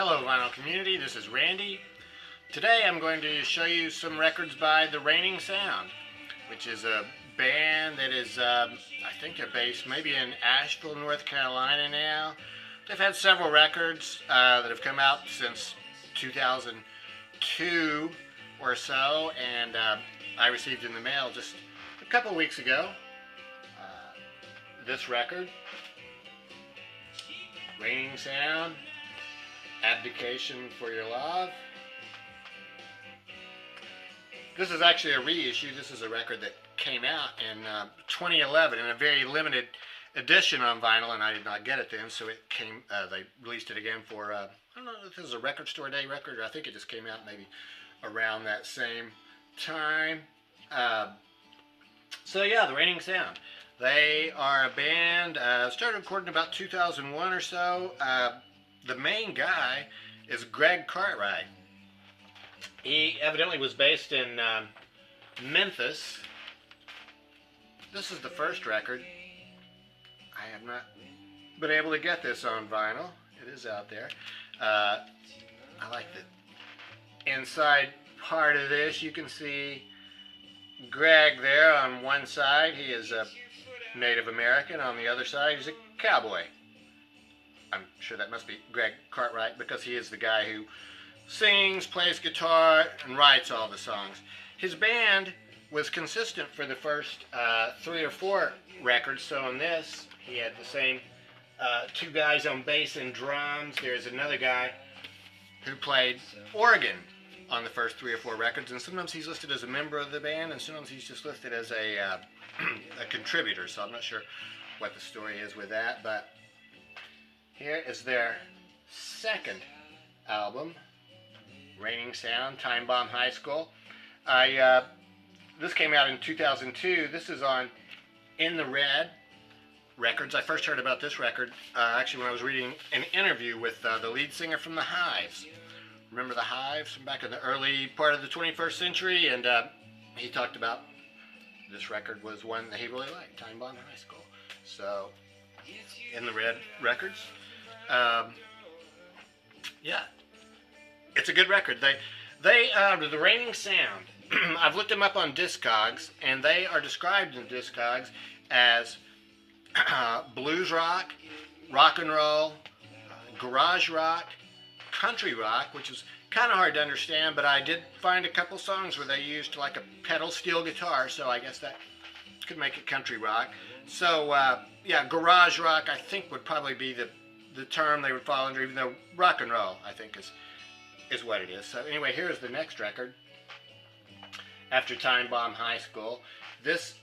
Hello vinyl community, this is Randy. Today I'm going to show you some records by The Reigning Sound, which is a band that is, I think they're based maybe in Asheville, North Carolina now. They've had several records that have come out since 2002 or so, and I received in the mail just a couple weeks ago this record, Reigning Sound, Abdication for Your Love. This is actually a reissue. This is a record that came out in 2011 in a very limited edition on vinyl, and I did not get it then, so it came. They released it again for I don't know if this is a record store day record, or I think it just came out maybe around that same time. So yeah, The Reigning Sound. They are a band. Started recording about 2001 or so. The main guy is Greg Cartwright. He evidently was based in Memphis. This is the first record. I have not been able to get this on vinyl. It is out there. I like the inside part of this. You can see Greg there on one side. He is a Native American. On the other side, he's a cowboy. I'm sure that must be Greg Cartwright because he is the guy who sings, plays guitar, and writes all the songs. His band was consistent for the first 3 or 4 records. So on this, he had the same 2 guys on bass and drums. There's another guy who played organ on the first 3 or 4 records, and sometimes he's listed as a member of the band, and sometimes he's just listed as a contributor. So I'm not sure what the story is with that, but here is their second album, Reigning Sound, Time Bomb High School. This came out in 2002. This is on In the Red Records. I first heard about this record actually when I was reading an interview with the lead singer from the Hives. Remember the Hives from back in the early part of the 21st century? And he talked about this record was one that he really liked, Time Bomb High School. So, In the Red Records. Yeah, it's a good record. The Reigning Sound. I've looked them up on Discogs, and they are described in Discogs as blues rock, rock and roll, garage rock, country rock, which is kind of hard to understand, but I did find a couple songs where they used like a pedal steel guitar, so I guess that could make it country rock. So yeah, garage rock I think would probably be the term they would fall under, even though rock and roll I think is what it is. So anyway, here's the next record after Time Bomb High School. This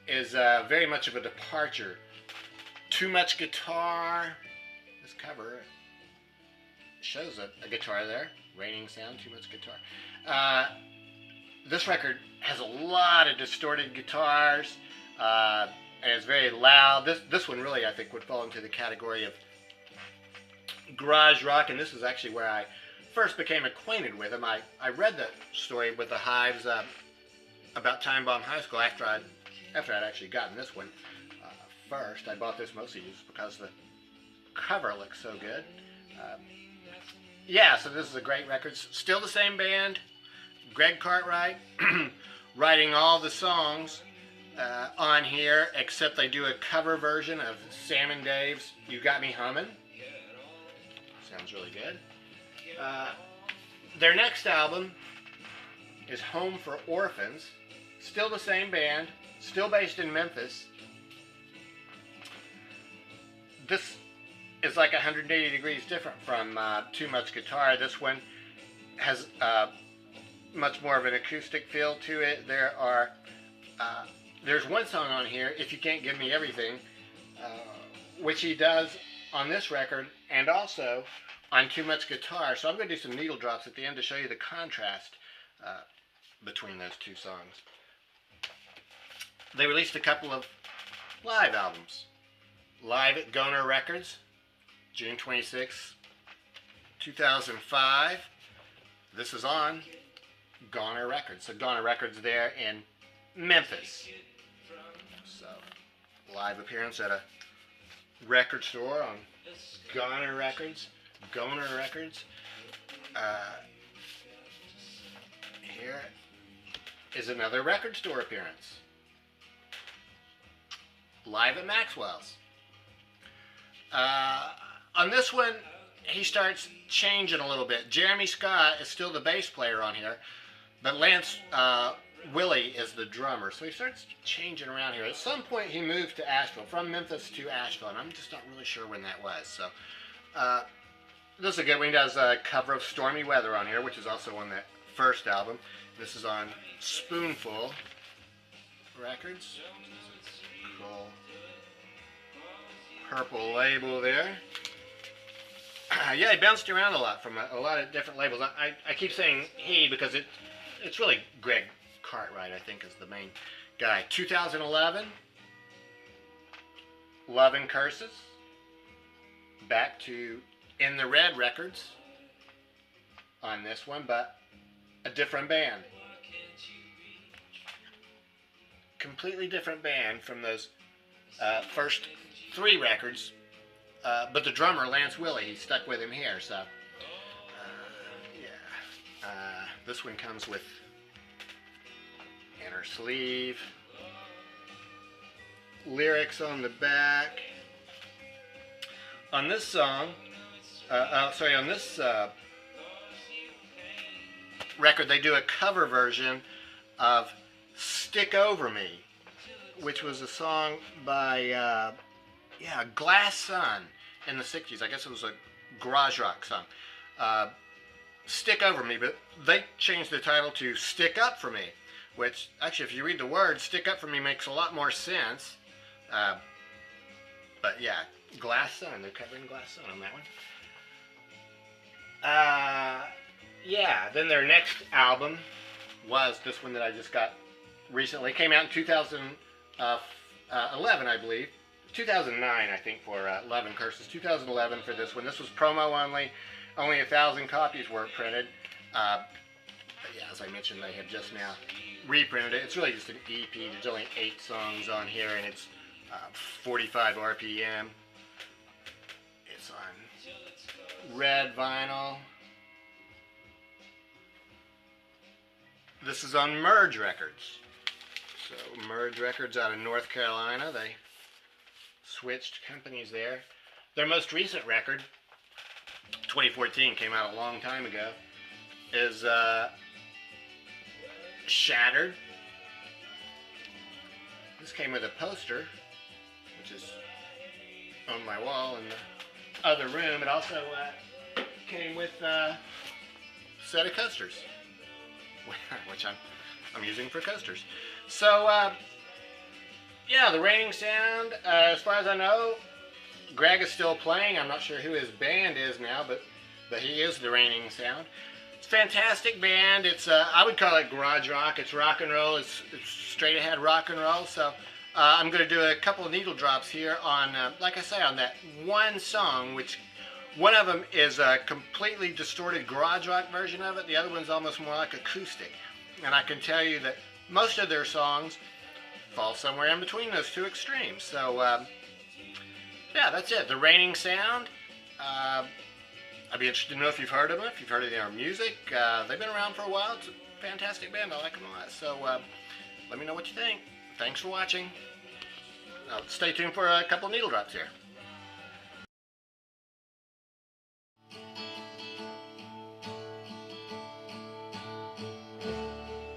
is very much of a departure. Too much guitar. This cover shows a guitar there. Reigning Sound, too much guitar. This record has a lot of distorted guitars, and it's very loud. This one really, I think, would fall into the category of garage rock, and this is actually where I first became acquainted with him. I read the story with the Hives about Time Bomb High School after I'd actually gotten this one first. I bought this mostly just because the cover looks so good. Yeah, so this is a great record. Still the same band. Greg Cartwright writing all the songs on here, except they do a cover version of Sam and Dave's You Got Me Hummin'. Sounds really good. Their next album is Home for Orphans. Still the same band. Still based in Memphis. This is like 180 degrees different from Too Much Guitar. This one has much more of an acoustic feel to it. There's one song on here, If You Can't Give Me Everything, which he does on this record and also on Too Much Guitar. So I'm going to do some needle drops at the end to show you the contrast between those two songs. They released a couple of live albums. Live at Goner Records, June 26, 2005. This is on Goner Records. So Goner Records there in Memphis. So, live appearance at a record store on Goner Records. Goner Records. Here is another record store appearance. Live at Maxwell's. On this one, he starts changing a little bit. Jeremy Scott is still the bass player on here, but Lance Willie is the drummer. So he starts changing around here. At some point, he moved to Asheville, from Memphis to Asheville, and I'm just not really sure when that was. So this is a good one. He does a cover of Stormy Weather on here, which is also on that first album. This is on Spoonful Records. Cool purple label there. Yeah, he bounced around a lot from a lot of different labels. I keep saying he because it's really Greg Cartwright, I think, is the main guy. 2011, Love and Curses. Back to In the Red Records on this one, but a different band. Completely different band from those first 3 records. But the drummer, Lance Willie, he stuck with him here, so yeah. This one comes with inner sleeve, lyrics on the back. On this song, on this record, they do a cover version of Stick Over Me, which was a song by Glass Sun in the 60s. I guess it was a garage rock song. Stick Over Me, but they changed the title to Stick Up For Me, which actually, if you read the words, Stick Up For Me makes a lot more sense. But yeah, Glass Sun, they're covering Glass Sun on that one. Yeah, then their next album was this one that I just got recently. It came out in 2011, I believe. 2009, I think, for Love and Curses. 2011 for this one. This was promo only. Only 1,000 copies were printed. But yeah, as I mentioned, they have just now reprinted it. It's really just an EP. There's only 8 songs on here, and it's 45 RPM. It's on red vinyl. This is on Merge Records. So Merge Records out of North Carolina. They switched companies there. Their most recent record, 2014, came out a long time ago, is Shattered. This came with a poster, which is on my wall in the other room. It also came with a set of coasters, which I'm using for coasters. So, yeah, the Raining Sound, as far as I know, Greg is still playing. I'm not sure who his band is now, but he is the Raining Sound. It's a fantastic band. It's I would call it garage rock. It's rock and roll. It's straight ahead rock and roll. So I'm going to do a couple of needle drops here on, like I say, on that one song, which one of them is a completely distorted garage rock version of it. The other one's almost more like acoustic. And I can tell you that most of their songs fall somewhere in between those two extremes. So, yeah, that's it. The Raining Sound. I'd be interested to know if you've heard of them, if you've heard of their music. They've been around for a while. It's a fantastic band. I like them a lot. So, let me know what you think. Thanks for watching. Stay tuned for a couple of needle drops here.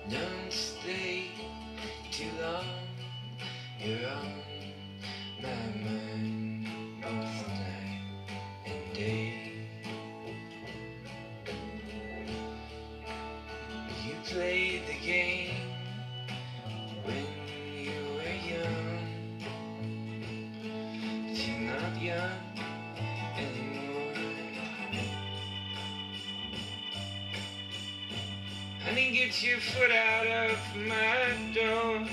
Don't stay too long. You're on my mind both night and day. You played the game when you were young, but you're not young anymore. Honey, get your foot out of my door.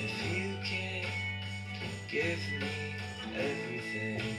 If you can give me everything,